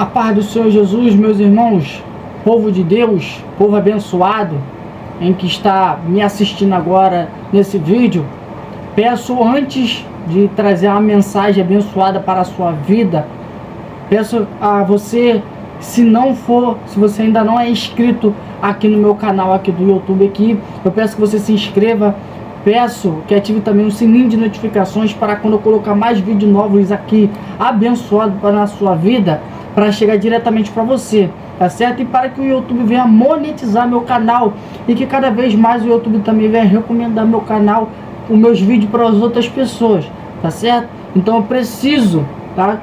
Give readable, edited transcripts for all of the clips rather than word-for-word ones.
A paz do Senhor Jesus, meus irmãos, povo de Deus, povo abençoado, em que está me assistindo agora nesse vídeo, peço antes de trazer uma mensagem abençoada para a sua vida, peço a você, se você ainda não é inscrito aqui no meu canal aqui do YouTube aqui, eu peço que você se inscreva, peço que ative também o sininho de notificações para quando eu colocar mais vídeos novos aqui, abençoado para a sua vida, para chegar diretamente para você, tá certo? E para que o YouTube venha monetizar meu canal e que cada vez mais o YouTube também venha recomendar meu canal, os meus vídeos para as outras pessoas, tá certo? Então eu preciso, tá?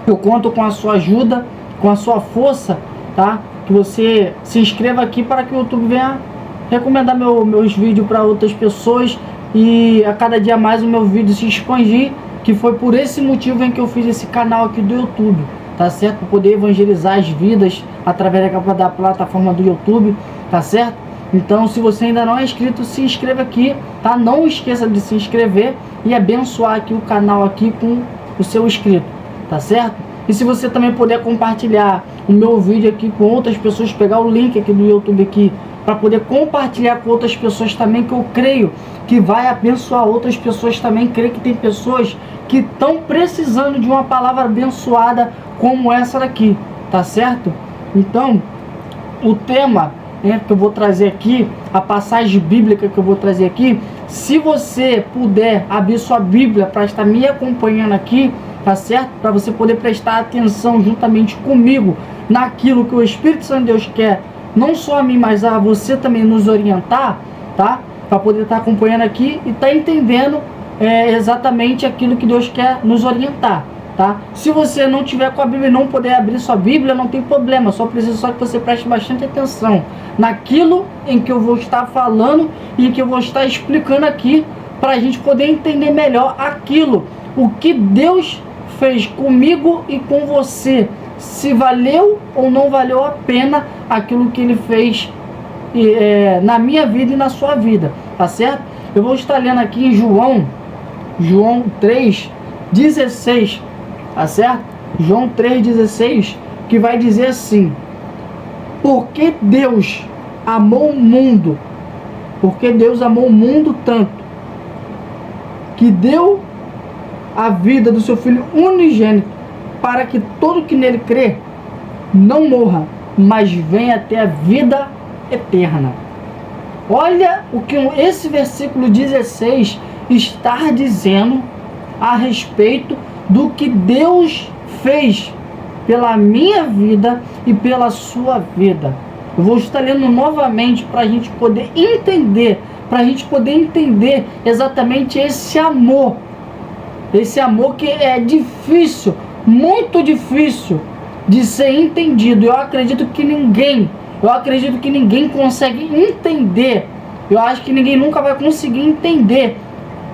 Eu conto com a sua ajuda, com a sua força, tá? Que você se inscreva aqui para que o YouTube venha recomendar meus vídeos para outras pessoas e a cada dia mais o meu vídeo se expandir, que foi por esse motivo em que eu fiz esse canal aqui do YouTube, tá certo? Para poder evangelizar as vidas através da plataforma do YouTube, tá certo? Então, se você ainda não é inscrito, se inscreva aqui, tá? Não esqueça de se inscrever e abençoar aqui o canal aqui com o seu inscrito, tá certo? E se você também puder compartilhar o meu vídeo aqui com outras pessoas, pegar o link aqui do YouTube aqui, para poder compartilhar com outras pessoas também, que eu creio que vai abençoar outras pessoas também. Creio que tem pessoas que estão precisando de uma palavra abençoada como essa daqui, tá certo? Então, o tema que eu vou trazer aqui, a passagem bíblica que eu vou trazer aqui, se você puder abrir sua Bíblia para estar me acompanhando aqui, tá certo? Para você poder prestar atenção juntamente comigo naquilo que o Espírito Santo de Deus quer, não só a mim, mas a você também nos orientar, tá? Para poder estar acompanhando aqui e estar entendendo exatamente aquilo que Deus quer nos orientar, tá? Se você não tiver com a Bíblia e não puder abrir sua Bíblia, não tem problema, só preciso só que você preste bastante atenção naquilo em que eu vou estar falando e que eu vou estar explicando aqui, para a gente poder entender melhor aquilo, o que Deus fez comigo e com você, se valeu ou não valeu a pena aquilo que Ele fez na minha vida e na sua vida, tá certo? Eu vou estar lendo aqui em João 3,16, tá certo? João 3,16, que vai dizer assim: porque Deus amou o mundo tanto, que deu a vida do seu Filho unigênito, para que todo que nele crê não morra, mas venha até a vida eterna. Olha o que esse versículo 16 está dizendo a respeito do que Deus fez pela minha vida e pela sua vida. Eu vou estar lendo novamente para a gente poder entender, exatamente esse amor que é difícil, muito difícil de ser entendido. Eu acredito que ninguém consegue entender. Eu acho que ninguém nunca vai conseguir entender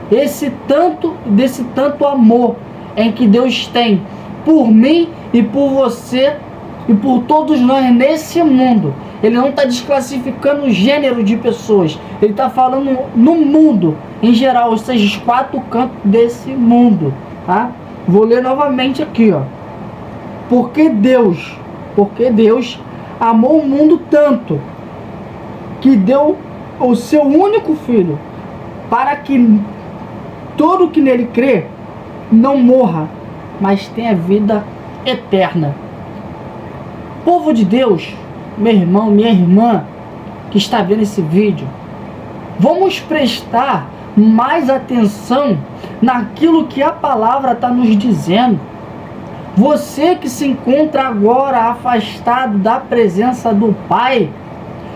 desse tanto amor em que Deus tem por mim e por você e por todos nós nesse mundo. Ele não está desclassificando o gênero de pessoas, ele está falando no mundo em geral, ou seja, os quatro cantos desse mundo, tá? Vou ler novamente aqui, ó. Porque Deus amou o mundo tanto, que deu o seu único Filho, para que todo que nele crê não morra, mas tenha vida eterna. Povo de Deus, meu irmão, minha irmã, que está vendo esse vídeo, vamos prestar mais atenção naquilo que a palavra está nos dizendo. Você que se encontra agora afastado da presença do Pai,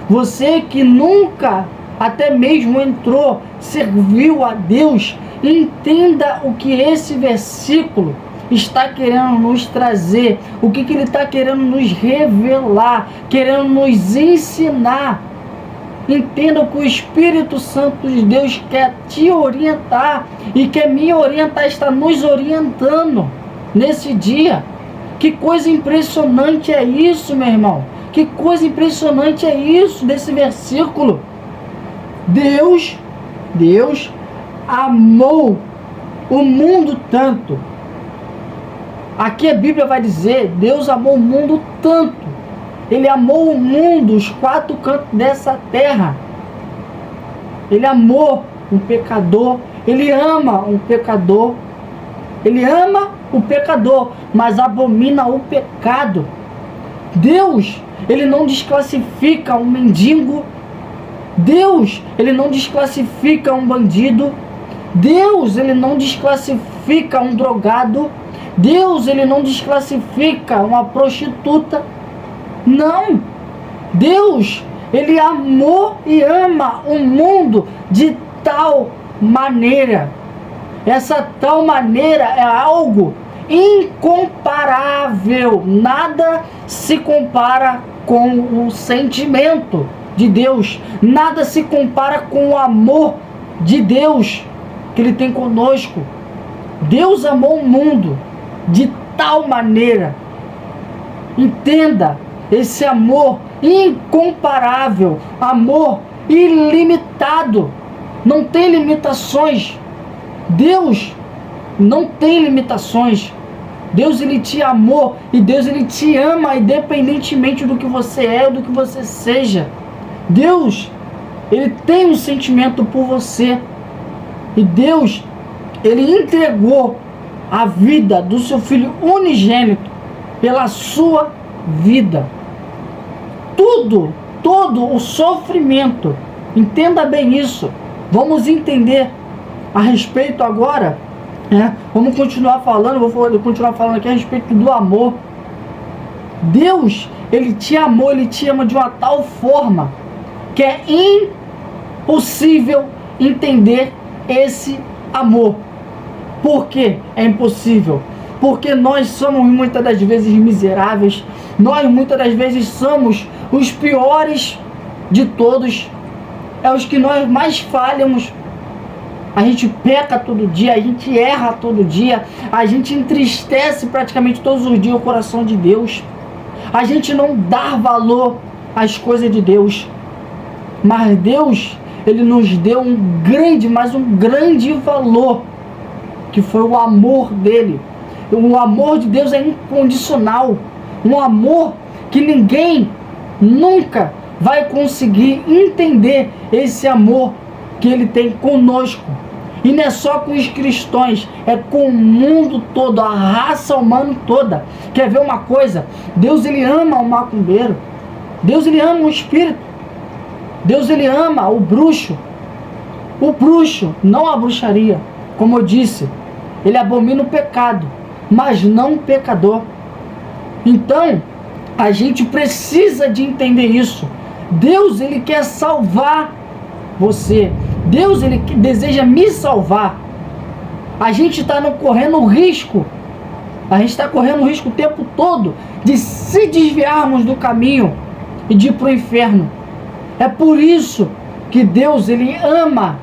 você que nunca até mesmo entrou, serviu a Deus, entenda o que esse versículo está querendo nos trazer, o que ele está querendo nos revelar, querendo nos ensinar. Entenda que o Espírito Santo de Deus quer te orientar e quer me orientar, está nos orientando nesse dia. Que coisa impressionante é isso, meu irmão. Que coisa impressionante é isso desse versículo. Deus amou o mundo tanto, Aqui a Bíblia vai dizer, Deus amou o mundo tanto. Ele amou o mundo, os quatro cantos dessa terra. Ele amou um pecador. Ele ama um pecador. Ele ama o pecador, mas abomina o pecado. Deus, ele não desclassifica um mendigo. Deus, ele não desclassifica um bandido. Deus, ele não desclassifica um drogado. Deus, ele não desclassifica uma prostituta. Não. Deus, ele amou e ama o mundo de tal maneira. Essa tal maneira é algo incomparável. Nada se compara com o sentimento de Deus. Nada se compara com o amor de Deus que ele tem conosco. Deus amou o mundo de tal maneira. Entenda, esse amor incomparável, amor ilimitado, não tem limitações. Deus não tem limitações. Deus, ele te amou e Deus, ele te ama independentemente do que você é ou do que você seja. Deus, ele tem um sentimento por você. E Deus, ele entregou a vida do seu Filho unigênito pela sua vida. Todo o sofrimento, entenda bem isso. Vamos entender a respeito agora, né? Vamos continuar falando, vou continuar falando aqui a respeito do amor. Deus, ele te amou, ele te ama de uma tal forma que é impossível entender esse amor. Por que é impossível? Porque nós somos muitas das vezes miseráveis, nós muitas das vezes somos os piores de todos, é os que nós mais falhamos. A gente peca todo dia, a gente erra todo dia, a gente entristece praticamente todos os dias o coração de Deus. A gente não dá valor às coisas de Deus. Mas Deus, ele nos deu um grande valor, que foi o amor dele. O amor de Deus é incondicional. Um amor que ninguém nunca vai conseguir entender esse amor que ele tem conosco. E não é só com os cristãos, é com o mundo todo, a raça humana toda. Quer ver uma coisa? Deus, ele ama o macumbeiro. Deus, ele ama o espírito. Deus, ele ama o bruxo. O bruxo, não a bruxaria. Como eu disse, ele abomina o pecado, mas não o pecador. Então, a gente precisa de entender isso. Deus, ele quer salvar você. Deus, ele deseja me salvar. A gente está correndo risco. A gente está correndo risco o tempo todo de se desviarmos do caminho e de ir para o inferno. É por isso que Deus, ele ama,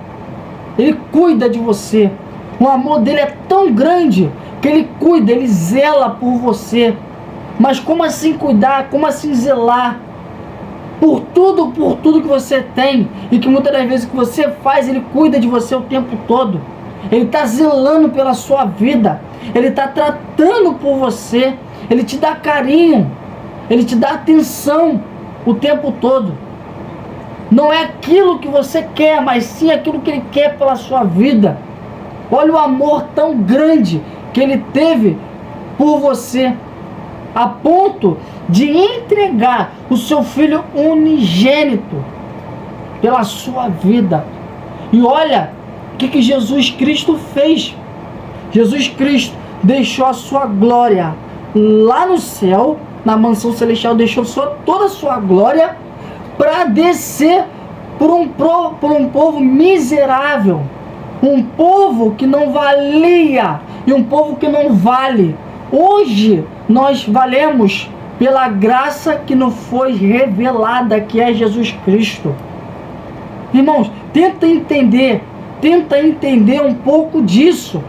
ele cuida de você. O amor dele é tão grande que ele cuida, ele zela por você. Mas como assim cuidar? Como assim zelar? Por tudo que você tem e que muitas das vezes que você faz, ele cuida de você o tempo todo. Ele está zelando pela sua vida. Ele está tratando por você. Ele te dá carinho. Ele te dá atenção o tempo todo. Não é aquilo que você quer, mas sim aquilo que ele quer pela sua vida. Olha o amor tão grande que ele teve por você, a ponto de entregar o seu Filho unigênito pela sua vida. E olha o que Jesus Cristo fez. Jesus Cristo deixou a sua glória lá no céu, na mansão celestial, deixou toda a sua glória para descer por um povo miserável, um povo que não valia e um povo que não vale. Hoje nós valemos pela graça que nos foi revelada, que é Jesus Cristo. Irmãos, tenta entender um pouco disso.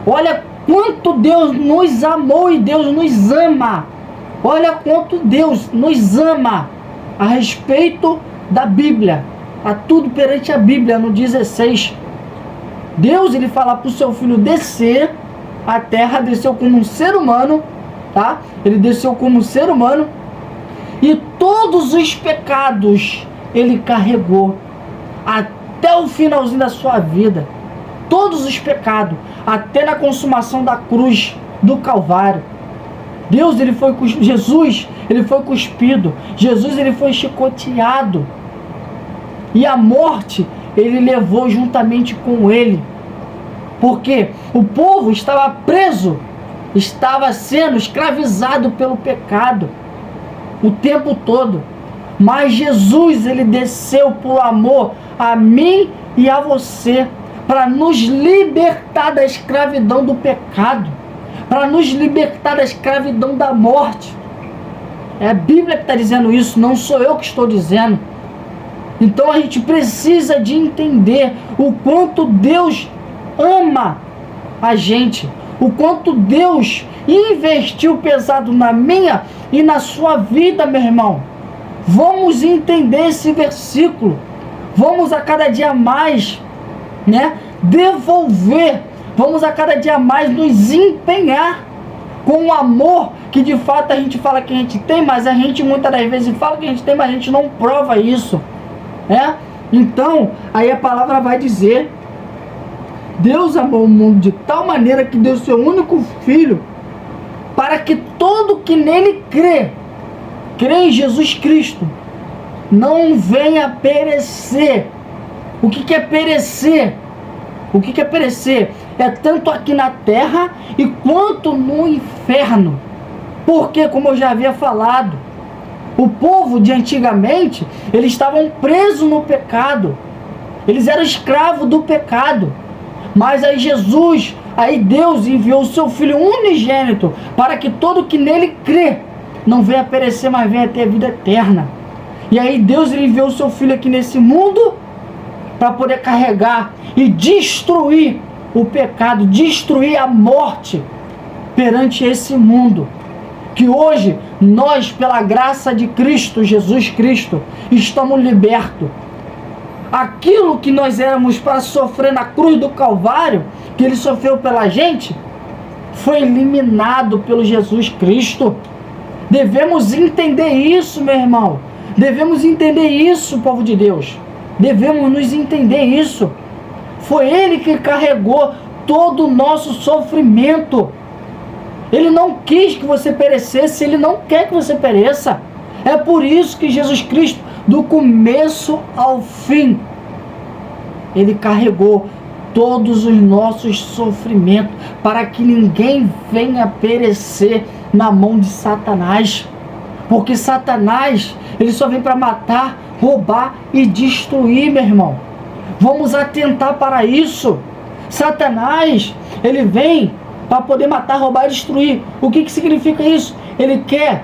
Olha quanto Deus nos amou e Deus nos ama. Olha quanto Deus nos ama a respeito da Bíblia. A tudo perante a Bíblia, no 16. Deus, ele fala para o seu filho descer à terra, desceu como um ser humano, tá? Ele desceu como um ser humano e todos os pecados ele carregou até o finalzinho da sua vida. Todos os pecados, até na consumação da cruz do Calvário. Jesus, ele foi cuspido. Jesus, ele foi chicoteado. E a morte, ele levou juntamente com ele. Porque o povo estava preso, estava sendo escravizado pelo pecado o tempo todo. Mas Jesus, ele desceu por amor a mim e a você, para nos libertar da escravidão do pecado, para nos libertar da escravidão da morte. É a Bíblia que está dizendo isso, não sou eu que estou dizendo. Então a gente precisa de entender o quanto Deus ama a gente, o quanto Deus investiu pesado na minha e na sua vida, meu irmão. Vamos entender esse versículo, vamos a cada dia mais, devolver, vamos a cada dia mais nos empenhar com o amor que de fato a gente fala que a gente tem, mas a gente muitas das vezes fala que a gente tem, mas a gente não prova isso, Então, aí a palavra vai dizer: Deus amou o mundo de tal maneira que deu seu único filho, para que todo que nele crê em Jesus Cristo, não venha perecer. O que é perecer? O que é perecer? É tanto aqui na terra e quanto no inferno. Porque, como eu já havia falado, o povo de antigamente, eles estavam presos no pecado. Eles eram escravos do pecado. Mas aí Deus enviou o seu Filho unigênito para que todo que nele crê não venha perecer, mas venha ter a vida eterna. E aí Deus enviou o seu Filho aqui nesse mundo para poder carregar e destruir o pecado, destruir a morte perante esse mundo. Que hoje nós, pela graça de Cristo, Jesus Cristo, estamos libertos. Aquilo que nós éramos para sofrer na cruz do Calvário, que ele sofreu pela gente, foi eliminado pelo Jesus Cristo. Devemos entender isso, meu irmão. Devemos entender isso, povo de Deus. Devemos nos entender isso. Foi ele que carregou todo o nosso sofrimento. Ele não quis que você perecesse, ele não quer que você pereça. É por isso que Jesus Cristo, do começo ao fim, ele carregou todos os nossos sofrimentos, para que ninguém venha perecer na mão de Satanás. Porque Satanás, ele só vem para matar, roubar e destruir, meu irmão. Vamos atentar para isso. Satanás, ele vem para poder matar, roubar e destruir. O que significa isso? Ele quer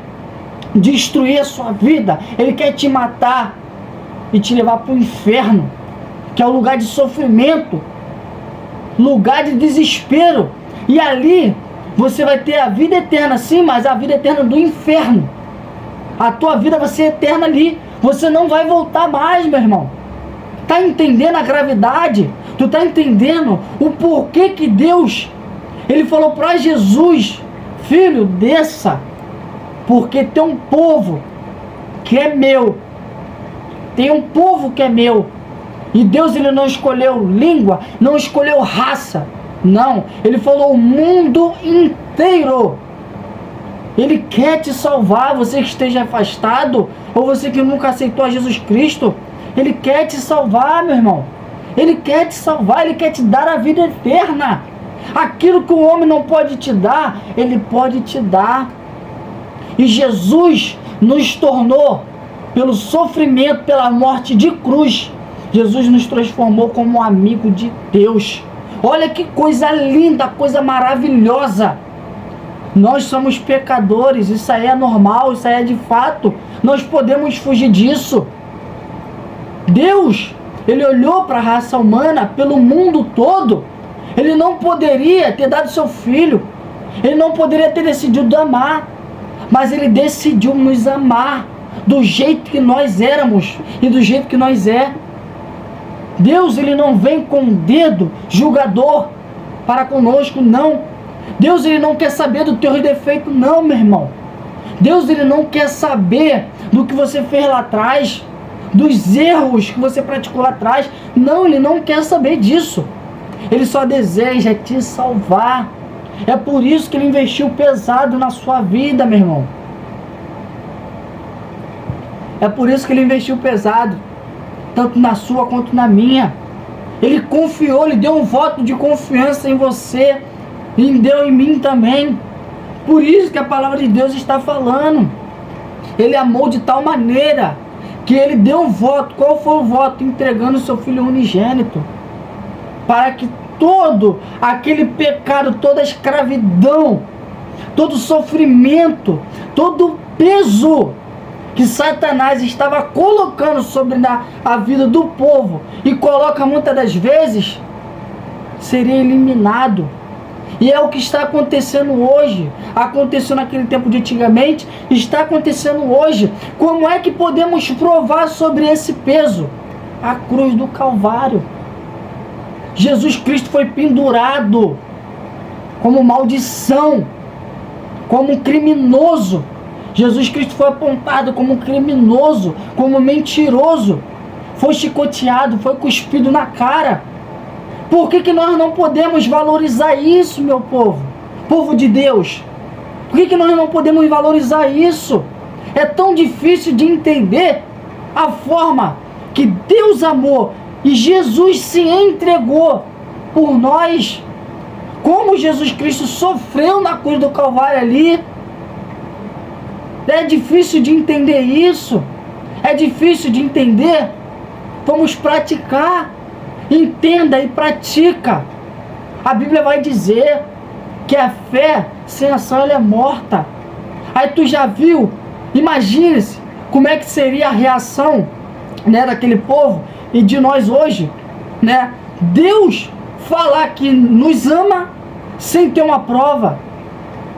destruir a sua vida. Ele quer te matar e te levar para o inferno, que é o lugar de sofrimento, lugar de desespero. E ali você vai ter a vida eterna, sim, mas a vida eterna do inferno. A tua vida vai ser eterna ali. Você não vai voltar mais, meu irmão. Tá entendendo a gravidade? Tu tá entendendo o porquê que Deus, ele falou para Jesus: filho, desça, porque tem um povo que é meu. Tem um povo que é meu. E Deus, ele não escolheu língua, não escolheu raça. Não, ele falou o mundo inteiro. Ele quer te salvar, você que esteja afastado, ou você que nunca aceitou a Jesus Cristo. Ele quer te salvar, meu irmão. Ele quer te salvar, ele quer te dar a vida eterna. Aquilo que o homem não pode te dar, ele pode te dar. E Jesus nos tornou, pelo sofrimento, pela morte de cruz, Jesus nos transformou como um amigo de Deus. Olha que coisa linda, coisa maravilhosa. Nós somos pecadores, isso aí é normal, isso aí é de fato. Nós podemos fugir disso. Deus, ele olhou para a raça humana, pelo mundo todo. Ele não poderia ter dado seu filho. Ele não poderia ter decidido amar. Mas ele decidiu nos amar do jeito que nós éramos e do jeito que nós é. Deus, ele não vem com o dedo julgador para conosco, não. Deus, ele não quer saber do teu defeito, não, meu irmão. Deus, ele não quer saber do que você fez lá atrás, dos erros que você praticou lá atrás. Não, ele não quer saber disso. Ele só deseja te salvar. É por isso que ele investiu pesado na sua vida, meu irmão. É por isso que ele investiu pesado, tanto na sua quanto na minha. Ele confiou, ele deu um voto de confiança em você, e deu em mim também. Por isso que a palavra de Deus está falando. Ele amou de tal maneira que ele deu um voto. Qual foi o voto? Entregando o seu Filho unigênito, para que todo aquele pecado, toda a escravidão, todo o sofrimento, todo o peso que Satanás estava colocando sobre a vida do povo, e coloca muitas das vezes, seria eliminado. E é o que está acontecendo hoje. Aconteceu naquele tempo de antigamente, está acontecendo hoje. Como é que podemos provar sobre esse peso? A cruz do Calvário. Jesus Cristo foi pendurado como maldição, como um criminoso. Jesus Cristo foi apontado como um criminoso, como mentiroso. Foi chicoteado, foi cuspido na cara. Por que nós não podemos valorizar isso, meu povo? Povo de Deus. Por que nós não podemos valorizar isso? É tão difícil de entender a forma que Deus amou e Jesus se entregou por nós. Como Jesus Cristo sofreu na cruz do Calvário ali. É difícil de entender isso. É difícil de entender. Vamos praticar. Entenda e pratica. A Bíblia vai dizer que a fé sem ação ela é morta. Aí tu já viu? Imagine-se como é que seria a reação, né, daquele povo e de nós hoje, né? Deus falar que nos ama sem ter uma prova.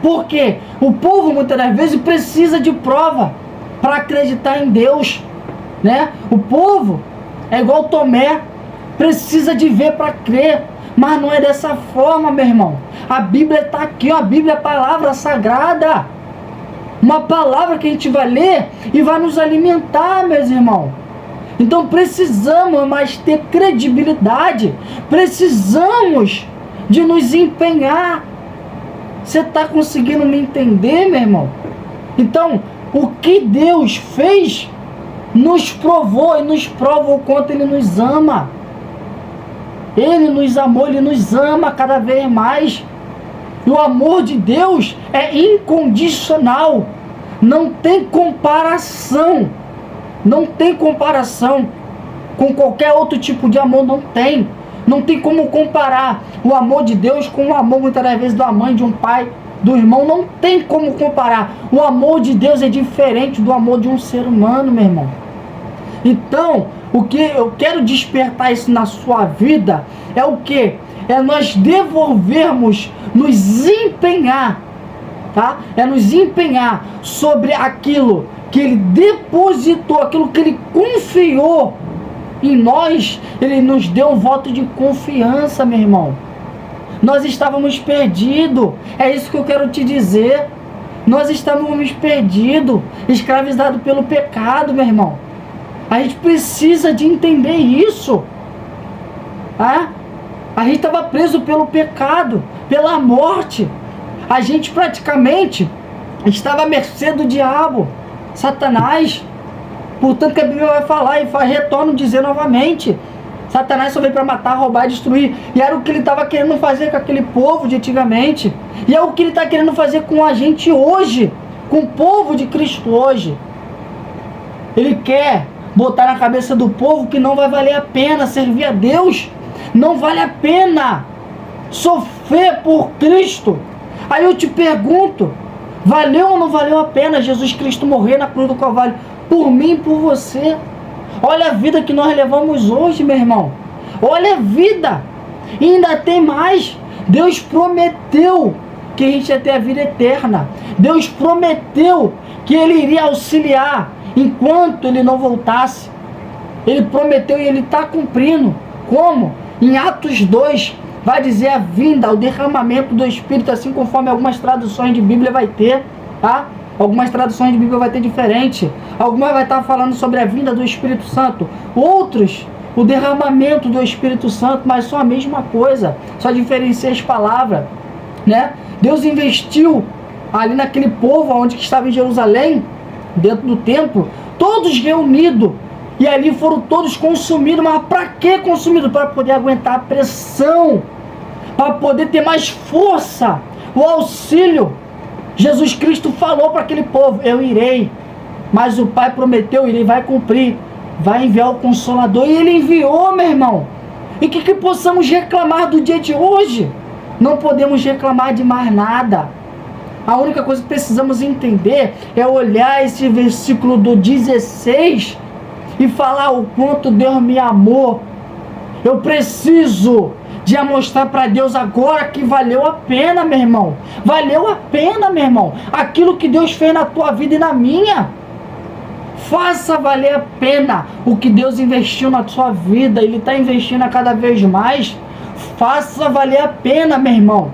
Porque o povo muitas das vezes precisa de prova para acreditar em Deus, né? O povo é igual Tomé, precisa de ver para crer, mas não é dessa forma, meu irmão. A Bíblia está aqui, ó, a Bíblia é a palavra sagrada, uma palavra que a gente vai ler e vai nos alimentar, meus irmãos. Então precisamos mais ter credibilidade, precisamos de nos empenhar. Você está conseguindo me entender, meu irmão? Então, o que Deus fez nos provou e nos prova o quanto Ele nos ama. Ele nos amou, Ele nos ama cada vez mais. E o amor de Deus é incondicional. Não tem comparação. Não tem comparação com qualquer outro tipo de amor, não tem. Não tem como comparar o amor de Deus com o amor, muitas das vezes, da mãe, de um pai, do irmão. Não tem como comparar. O amor de Deus é diferente do amor de um ser humano, meu irmão. Então, o que eu quero despertar isso na sua vida é o que? É nós devolvermos, nos empenhar, tá? É nos empenhar sobre aquilo que Ele depositou, aquilo que Ele confiou em nós. Ele nos deu um voto de confiança, meu irmão. Nós estávamos perdidos. É isso que eu quero te dizer. Nós estávamos perdidos, escravizados pelo pecado, meu irmão. A gente precisa de entender isso. Ah? A gente estava preso pelo pecado, pela morte. A gente praticamente estava à mercê do diabo, Satanás. Portanto, que a Bíblia vai falar e retorno dizer novamente: Satanás só veio para matar, roubar e destruir. E era o que ele estava querendo fazer com aquele povo de antigamente. E é o que ele está querendo fazer com a gente hoje, com o povo de Cristo hoje. Ele quer botar na cabeça do povo que não vai valer a pena servir a Deus. Não vale a pena sofrer por Cristo. Aí eu te pergunto, valeu ou não valeu a pena Jesus Cristo morrer na cruz do Calvário por mim e por você? Olha a vida que nós levamos hoje, meu irmão. Olha a vida. E ainda tem mais. Deus prometeu que a gente ia ter a vida eterna. Deus prometeu que Ele iria auxiliar enquanto Ele não voltasse. Ele prometeu e Ele está cumprindo. Como? Em Atos 2, vai dizer a vinda, o derramamento do Espírito, assim conforme algumas traduções de Bíblia vai ter, tá? Algumas traduções de Bíblia vai ter diferente. Algumas vai estar falando sobre a vinda do Espírito Santo. Outros, o derramamento do Espírito Santo, mas só a mesma coisa. Só diferencia as palavras, né? Deus investiu ali naquele povo onde que estava em Jerusalém, dentro do templo, todos reunidos. E ali foram todos consumidos. Mas para que consumidos? Para poder aguentar a pressão, para poder ter mais força, o auxílio. Jesus Cristo falou para aquele povo: eu irei, mas o Pai prometeu, ele vai cumprir, vai enviar o Consolador, e ele enviou, meu irmão. E que possamos reclamar do dia de hoje? Não podemos reclamar de mais nada. A única coisa que precisamos entender é olhar esse versículo do 16 e falar o quanto Deus me amou. Eu preciso de mostrar para Deus agora que valeu a pena, meu irmão. Valeu a pena, meu irmão. Aquilo que Deus fez na tua vida e na minha. Faça valer a pena o que Deus investiu na sua vida. Ele está investindo a cada vez mais. Faça valer a pena, meu irmão,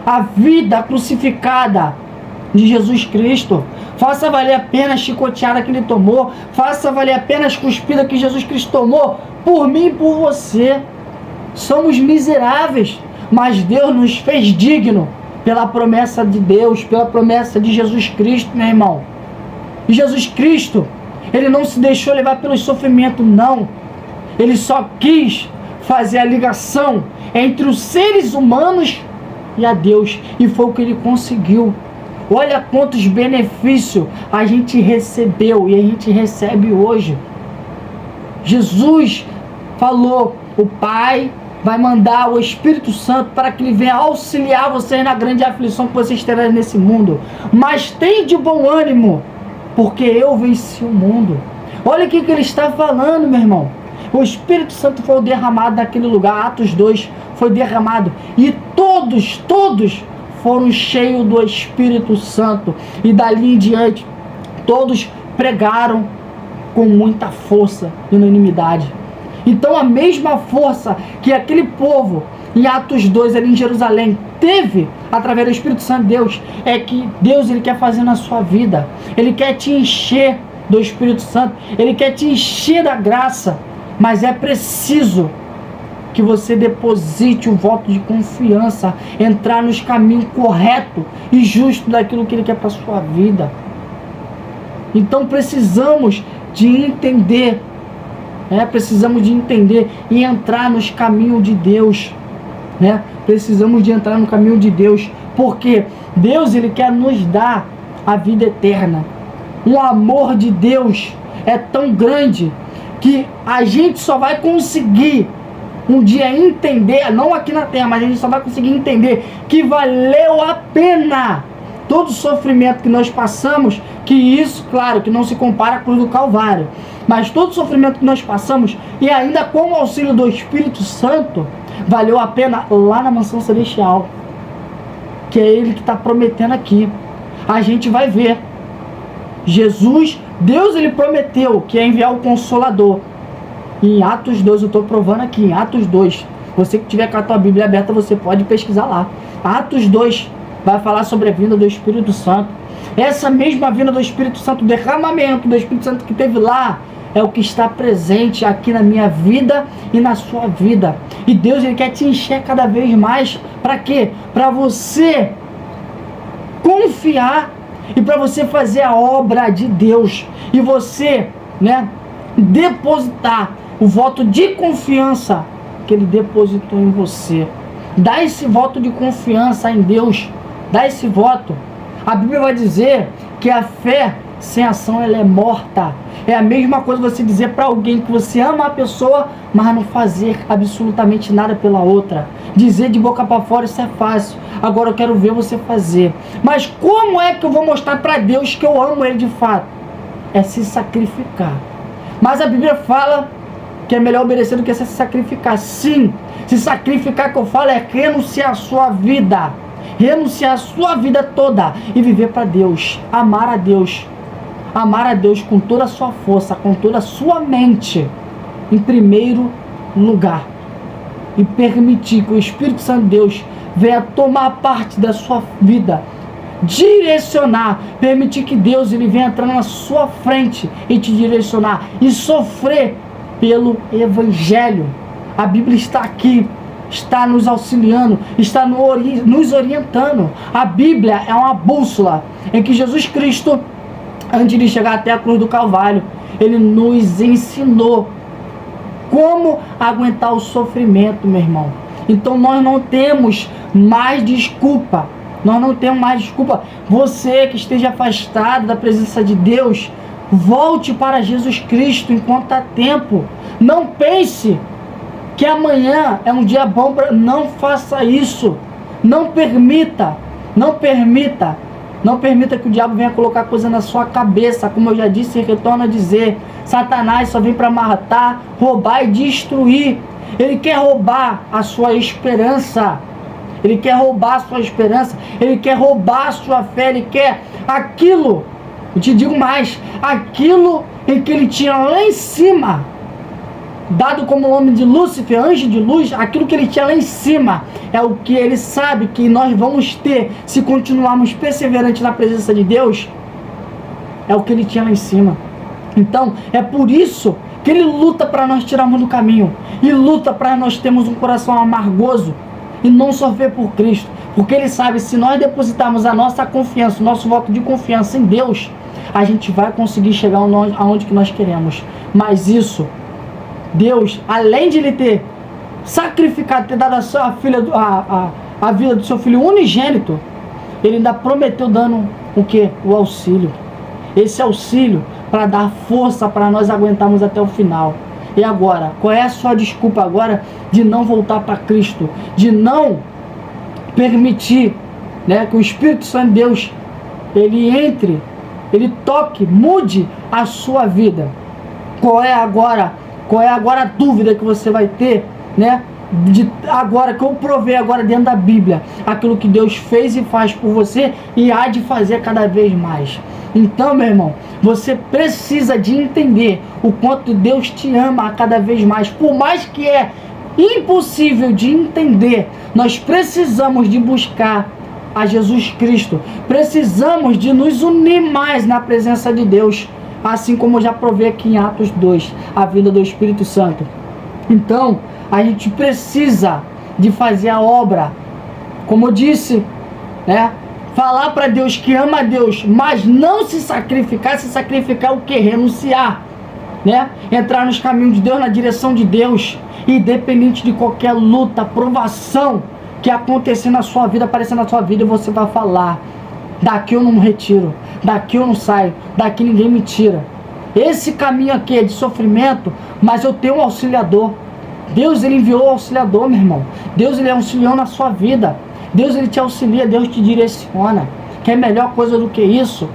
a vida crucificada de Jesus Cristo. Faça valer a pena a chicoteada que ele tomou. Faça valer a pena as cuspidas que Jesus Cristo tomou por mim e por você. Somos miseráveis, mas Deus nos fez digno pela promessa de Deus, pela promessa de Jesus Cristo, meu irmão. E Jesus Cristo, ele não se deixou levar pelo sofrimento, não. Ele só quis fazer a ligação entre os seres humanos e a Deus, e foi o que ele conseguiu. Olha quantos benefícios a gente recebeu e a gente recebe hoje. Jesus falou: o Pai vai mandar o Espírito Santo para que ele venha auxiliar vocês na grande aflição que vocês terão nesse mundo. Mas tem de bom ânimo, porque eu venci o mundo. Olha o que ele está falando, meu irmão. O Espírito Santo foi derramado naquele lugar. Atos 2 foi derramado. E todos foram cheios do Espírito Santo. E dali em diante, todos pregaram com muita força e unanimidade. Então a mesma força que aquele povo em Atos 2 ali em Jerusalém teve através do Espírito Santo de Deus, é que Deus ele quer fazer na sua vida. Ele quer te encher do Espírito Santo, ele quer te encher da graça, mas é preciso que você deposite um voto de confiança, entrar nos caminhos corretos e justos daquilo que ele quer para a sua vida. Então precisamos de entender, precisamos de entender e entrar nos caminhos de Deus, precisamos de entrar no caminho de Deus, porque Deus ele quer nos dar a vida eterna. O amor de Deus é tão grande que a gente só vai conseguir um dia entender, não aqui na terra, mas a gente só vai conseguir entender que valeu a pena todo o sofrimento que nós passamos, que isso, claro, que não se compara à cruz do Calvário, mas todo o sofrimento que nós passamos, e ainda com o auxílio do Espírito Santo, valeu a pena lá na mansão celestial, que é ele que está prometendo aqui. A gente vai ver. Jesus, Deus ele prometeu que ia enviar o Consolador. Em Atos 2, eu estou provando aqui, em Atos 2, você que tiver com a tua Bíblia aberta, você pode pesquisar lá. Atos 2 vai falar sobre a vinda do Espírito Santo. Essa mesma vinda do Espírito Santo, o derramamento do Espírito Santo que teve lá, é o que está presente aqui na minha vida e na sua vida. E Deus ele quer te encher cada vez mais. Para quê? Para você confiar e para você fazer a obra de Deus. E você, depositar o voto de confiança que ele depositou em você. Dá esse voto de confiança em Deus. Dá esse voto. A Bíblia vai dizer que a fé sem ação ela é morta. É a mesma coisa você dizer para alguém que você ama a pessoa, mas não fazer absolutamente nada pela outra. Dizer de boca para fora, isso é fácil. Agora eu quero ver você fazer. Mas como é que eu vou mostrar para Deus que eu amo ele de fato? É se sacrificar. Mas a Bíblia fala que é melhor obedecer do que se sacrificar. Sim, se sacrificar que eu falo é renunciar a sua vida. Renunciar a sua vida toda e viver para Deus. Amar a Deus. Amar a Deus com toda a sua força, com toda a sua mente, em primeiro lugar. e permitir que o Espírito Santo de Deus venha tomar parte da sua vida, direcionar, permitir que Deus ele venha entrar na sua frente e te direcionar e sofrer pelo Evangelho. A Bíblia está aqui, está nos auxiliando, está nos orientando. A Bíblia é uma bússola em que Jesus Cristo, antes de chegar até a cruz do Calvário, ele nos ensinou como aguentar o sofrimento, meu irmão. Então nós não temos mais desculpa. Nós não temos mais desculpa. Você que esteja afastado da presença de Deus, volte para Jesus Cristo enquanto há tempo. Não pense que amanhã é um dia bom para... Não faça isso. Não permita que o diabo venha colocar coisa na sua cabeça. Como eu já disse e retorno a dizer, Satanás só vem para matar, roubar e destruir. Ele quer roubar a sua esperança. Ele quer roubar a sua esperança. Ele quer roubar a sua fé. Ele quer aquilo, eu te digo mais, aquilo em que ele tinha lá em cima, dado como o nome de Lúcifer, anjo de luz, aquilo que ele tinha lá em cima, é o que ele sabe que nós vamos ter se continuarmos perseverantes na presença de Deus, é o que ele tinha lá em cima. Então, é por isso que ele luta para nós tirarmos do caminho, e luta para nós termos um coração amargoso, e não sofrer por Cristo, porque ele sabe, se nós depositarmos a nossa confiança, o nosso voto de confiança em Deus, a gente vai conseguir chegar aonde que nós queremos. Mas isso, Deus, além de ele ter sacrificado, ter dado a vida do seu filho unigênito, ele ainda prometeu dando o quê? O auxílio. Esse auxílio para dar força para nós aguentarmos até o final. E agora, qual é a sua desculpa agora de não voltar para Cristo? De não permitir, né, que o Espírito Santo de Deus ele entre, ele toque, mude a sua vida? Qual é agora a dúvida que você vai ter, né? Agora que eu provei agora dentro da Bíblia aquilo que Deus fez e faz por você e há de fazer cada vez mais. Então, meu irmão, você precisa de entender o quanto Deus te ama a cada vez mais. Por mais que é impossível de entender, nós precisamos de buscar a Jesus Cristo. Precisamos de nos unir mais na presença de Deus, assim como eu já provei aqui em Atos 2, a vinda do Espírito Santo. Então, a gente precisa de fazer a obra, como eu disse, né? Falar para Deus que ama a Deus, mas não se sacrificar o que? Renunciar, né? Entrar nos caminhos de Deus, na direção de Deus, independente de qualquer luta, provação que acontecer na sua vida, aparecer na sua vida, você vai falar: daqui eu não me retiro, daqui eu não saio, daqui ninguém me tira. Esse caminho aqui é de sofrimento, mas eu tenho um auxiliador. Deus ele enviou o auxiliador, meu irmão. Deus ele auxiliou na sua vida. Deus ele te auxilia, Deus te direciona. Quer melhor coisa do que isso?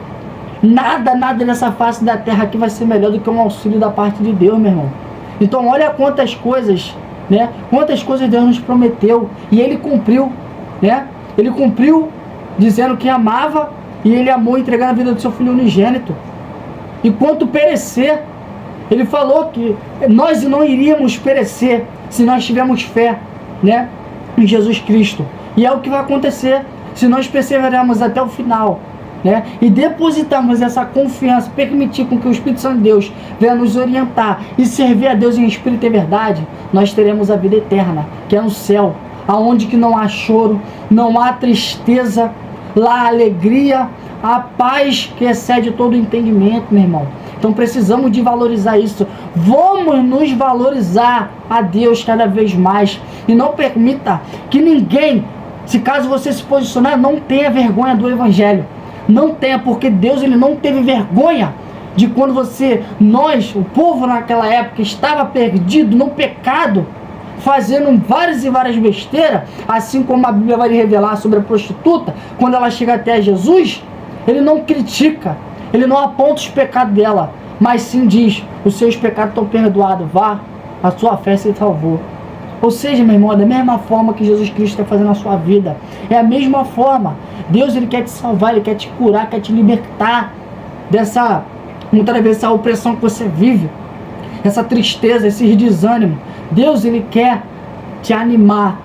Nada nessa face da terra aqui vai ser melhor do que um auxílio da parte de Deus, meu irmão. Então olha quantas coisas, né? Quantas coisas Deus nos prometeu e ele cumpriu, né? Ele cumpriu dizendo que amava e ele amou entregando a vida do seu filho unigênito. Enquanto perecer, ele falou que nós não iríamos perecer se nós tivermos fé, né, em Jesus Cristo. E é o que vai acontecer se nós perseverarmos até o final, né, e depositarmos essa confiança, permitir com que o Espírito Santo de Deus venha nos orientar e servir a Deus em espírito e verdade. Nós teremos a vida eterna, que é no céu, aonde que não há choro, não há tristeza, lá há alegria, a paz que excede todo o entendimento, meu irmão. Então precisamos de valorizar isso. Vamos nos valorizar a Deus cada vez mais. E não permita que ninguém, se caso você se posicionar, não tenha vergonha do Evangelho. Não tenha, porque Deus ele não teve vergonha de quando nós, o povo naquela época, estava perdido no pecado, fazendo várias e várias besteiras, assim como a Bíblia vai revelar sobre a prostituta, quando ela chega até Jesus, ele não critica, ele não aponta os pecados dela, mas sim diz: os seus pecados estão perdoados, vá, a sua fé se salvou. Ou seja, meu irmão, é da mesma forma que Jesus Cristo quer fazer na sua vida. É a mesma forma. Deus ele quer te salvar, ele quer te curar, quer te libertar dessa, muitas vezes, essa opressão que você vive, essa tristeza, esse desânimo. Deus ele quer te animar.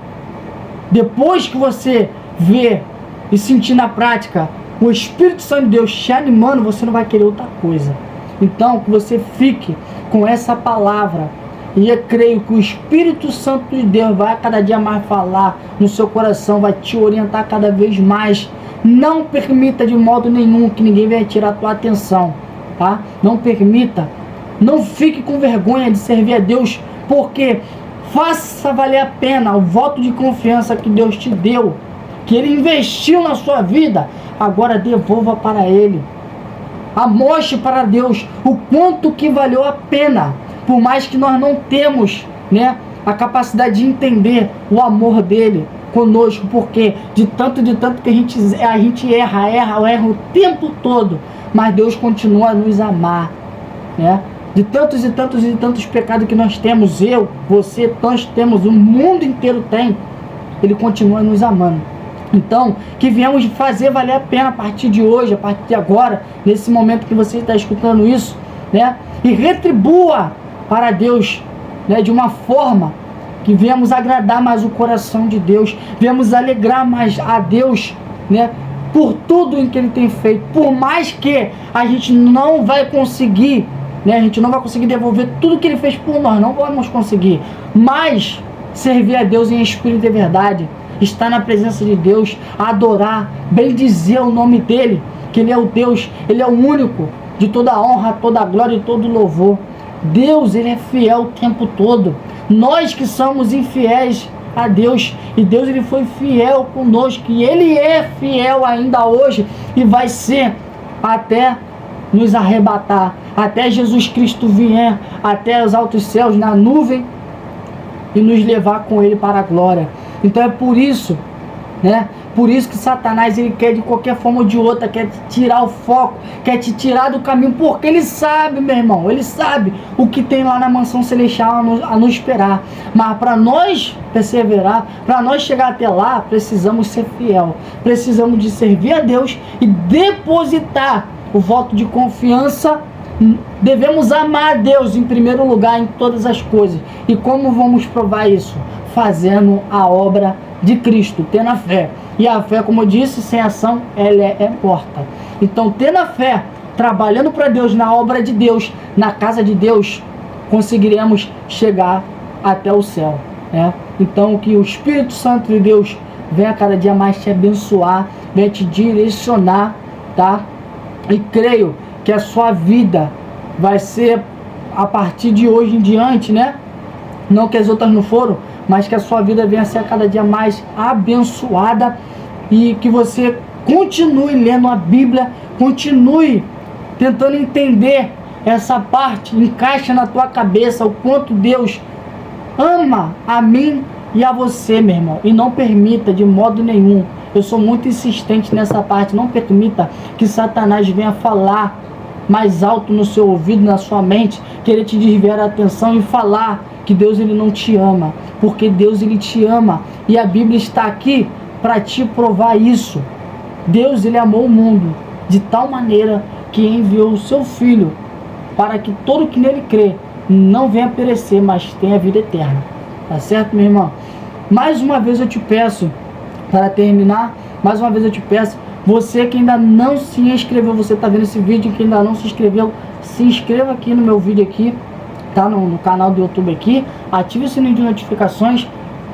Depois que você ver e sentir na prática o Espírito Santo de Deus te animando, você não vai querer outra coisa. Então, que você fique com essa palavra. E eu creio que o Espírito Santo de Deus vai cada dia mais falar no seu coração, vai te orientar cada vez mais. Não permita de modo nenhum que ninguém venha tirar a tua atenção, tá? Não permita. Não fique com vergonha de servir a Deus, porque faça valer a pena o voto de confiança que Deus te deu, que Ele investiu na sua vida. Agora devolva para Ele. Mostre para Deus o quanto que valeu a pena. Por mais que nós não temos, né, a capacidade de entender o amor dele conosco, porque de tanto que a gente erra o tempo todo, mas Deus continua a nos amar, né? De tantos pecados que nós temos, eu, você, nós temos, o mundo inteiro tem, Ele continua nos amando. Então, que viemos fazer valer a pena a partir de hoje, a partir de agora, nesse momento que você está escutando isso, né? E retribua para Deus, né, de uma forma que venhamos agradar mais o coração de Deus, venhamos alegrar mais a Deus, né, por tudo em que Ele tem feito. Por mais que a gente não vai conseguir, né, a gente não vai conseguir devolver tudo que Ele fez por nós, não vamos conseguir, mas servir a Deus em espírito e verdade, estar na presença de Deus, adorar, bendizer o nome dEle, que Ele é o Deus, Ele é o único, de toda a honra, toda a glória e todo o louvor. Deus, Ele é fiel o tempo todo. Nós que somos infiéis a Deus, e Deus, Ele foi fiel conosco, e Ele é fiel ainda hoje, e vai ser até nos arrebatar, até Jesus Cristo vier, até os altos céus na nuvem, e nos levar com Ele para a glória. Então é por isso, né? Por isso que Satanás, ele quer de qualquer forma ou de outra, quer te tirar o foco, quer te tirar do caminho, porque ele sabe, meu irmão, ele sabe o que tem lá na mansão celestial a nos esperar. Mas para nós perseverar, para nós chegar até lá, precisamos ser fiel, precisamos de servir a Deus e depositar o voto de confiança. Devemos amar a Deus em primeiro lugar em todas as coisas. E como vamos provar isso? Fazendo a obra de Cristo, tendo a fé. E a fé, como eu disse, sem ação, ela é morta. Então, tendo a fé, trabalhando para Deus, na obra de Deus, na casa de Deus, conseguiremos chegar até o céu, né? Então, que o Espírito Santo de Deus venha cada dia mais te abençoar, venha te direcionar, tá? E creio que a sua vida vai ser, a partir de hoje em diante, né? Não que as outras não foram, mas que a sua vida venha a ser cada dia mais abençoada, e que você continue lendo a Bíblia, continue tentando entender essa parte, encaixa na tua cabeça o quanto Deus ama a mim e a você, meu irmão, e não permita de modo nenhum, eu sou muito insistente nessa parte, não permita que Satanás venha falar mais alto no seu ouvido, na sua mente, querer te desviar a atenção e falar que Deus, Ele não te ama, porque Deus, Ele te ama, e a Bíblia está aqui para te provar isso. Deus, Ele amou o mundo de tal maneira que enviou o seu Filho para que todo que nele crê não venha perecer, mas tenha vida eterna. Tá certo, meu irmão? Mais uma vez eu te peço, para terminar, mais uma vez eu te peço, você que ainda não se inscreveu, você está vendo esse vídeo que ainda não se inscreveu, se inscreva aqui no meu vídeo aqui, tá? No canal do YouTube aqui, ative o sininho de notificações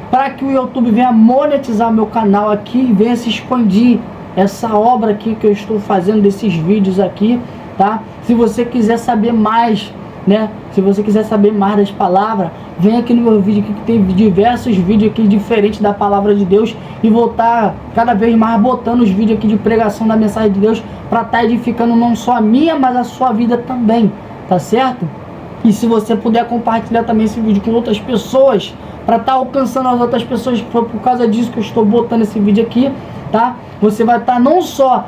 para que o YouTube venha monetizar o meu canal aqui e venha se expandir essa obra aqui que eu estou fazendo, desses vídeos aqui, tá? Se você quiser saber mais, né? Se você quiser saber mais das palavras, vem aqui no meu vídeo aqui, que tem diversos vídeos aqui diferentes da palavra de Deus, e vou estar cada vez mais botando os vídeos aqui de pregação da mensagem de Deus para estar edificando não só a minha, mas a sua vida também, tá certo? E se você puder compartilhar também esse vídeo com outras pessoas, para estar alcançando as outras pessoas, foi por causa disso que eu estou botando esse vídeo aqui, tá? Você vai estar não só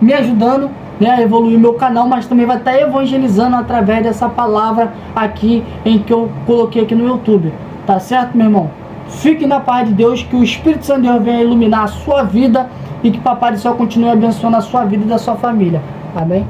me ajudando, né, a evoluir meu canal, mas também vai estar evangelizando através dessa palavra aqui em que eu coloquei aqui no YouTube, tá certo, meu irmão? Fique na paz de Deus, que o Espírito Santo de Deus venha iluminar a sua vida, e que Papai do Céu continue abençoando a sua vida e da sua família. Amém?